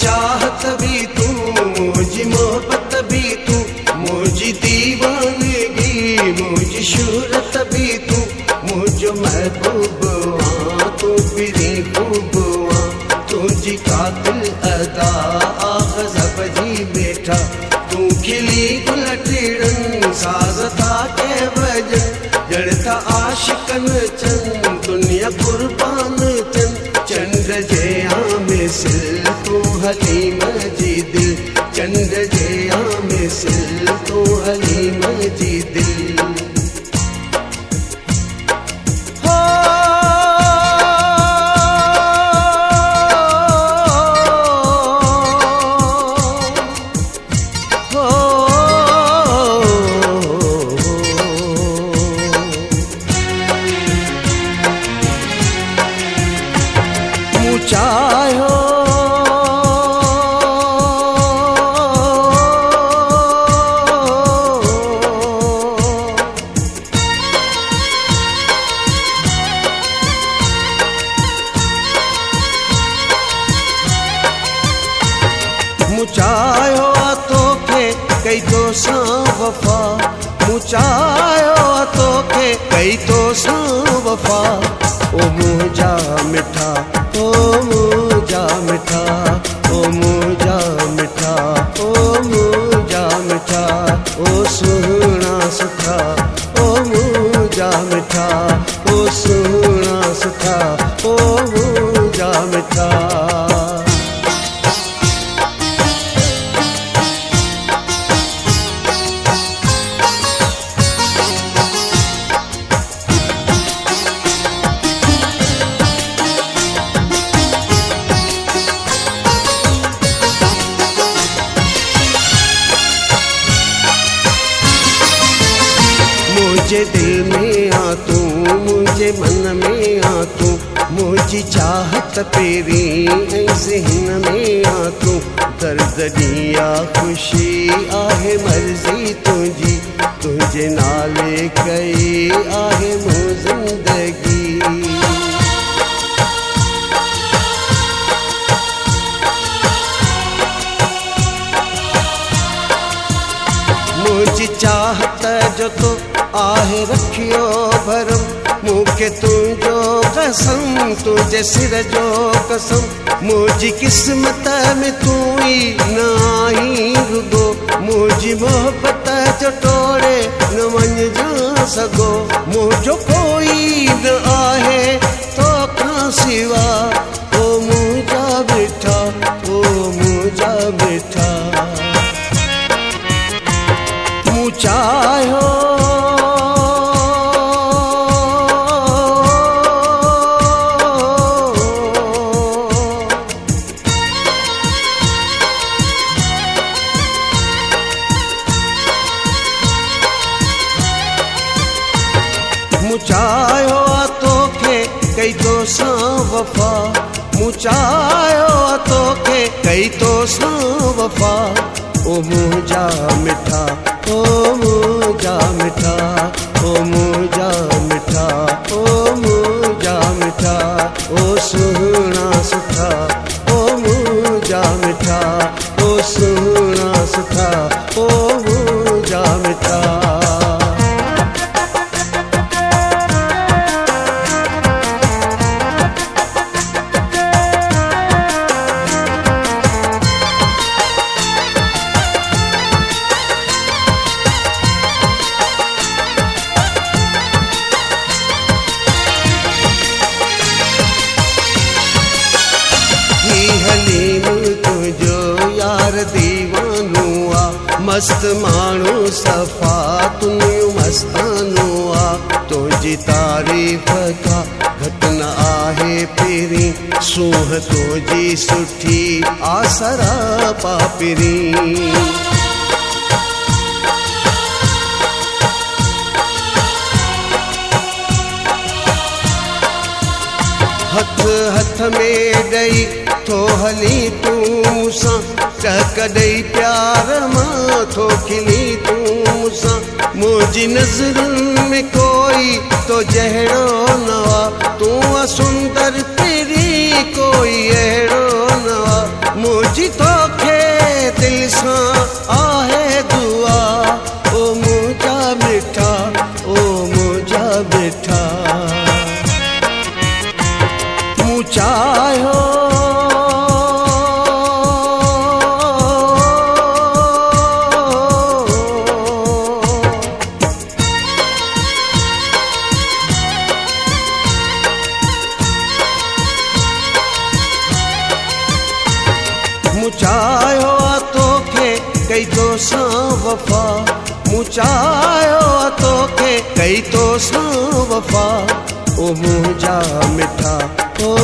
चाहत भी तू, मुझी मोहब्बत भी तू, मुझी दीवानगी, मुझी शोहरत भी तू, मुझो महबूब तू फिरी खूब तुझी कातिल अदा गज़ब जी बेठा तू खिली गुलटिड़न साज़ था के वजन जड़ता आशिकन चंद दुनिया कुर्बान चंद चंद्र जे मिसल तू हलीम जी दिल चंद्र जे मिसल तू हलीम जी दिल। चाहो मुचायो तोखे कई तो सा वफा मुचायो तोखे कई तो सा वफा ओ मुझा मिठा ओ मुझा मिठा ओ मुझा मिठा ओ मुझा मिठा ओ सुना सुठा ओ मुझा मिठा ओ सुना सुठा ओ मुझा मिठा। मुझे दिल में आ तू मुझे मन में आ तू मुझी चाहत पेरी ज़हन में आ तू दर्द दिया खुशी आहे मर्जी तुझी तुझे नाले कई आहे मो जिंदगी मुझी चाहत जो तो आहे रखियो भरम मूंखे तुझो कसम तुझे सिर जो कसम मुझी किस्मत में तू ही न आई रुगो मुझी मोहब्बत जो टोड़े न वञ जा सगो मुझो कोई न आहे तो का सिवा ओ मुझा बेठा ओ मुझा बेठा मुचायो मुचायो तोखे कई तो सा वफा मुचायो तोखे कई तो सा वफा ओ मुझा मिठा ओ मुझा मिठा ओ मुझा मिठा ओ मुझा मिठा ओ सुना सुठा ओ मुझा मिठा ओ सुना सुठा ओ मुझा मिठा। दीवानो आ मस्त माण्हू सफ़ा तुनियूं मस्तानो आ तुंहिंजी तारीफ़ का घटि न आहे पहिरीं सूंह तुंहिंजी सुठी आसरा पापिरी हथ हथ में ॾेई थो हली तूं सां टहक ॾेई प्यार मां थो खिली तूं सां मुंहिंजी नज़रुनि में कोई तो जहिड़ो न आ तूं सुंदर पहिरीं कोई अहिड़ो न आ मुंहिंजी तोखे दिल सां आहे दुआ ओ मुंहिंजा मिठा ओ मुंहिंजा मिठा मूं चाहियो मूं चाहियो आहे तोखे कई तोसां वफ़ा मूं चाहियो आहे तोखे कई तोसां वफ़ा ओ मुंहिंजा मिठा ओ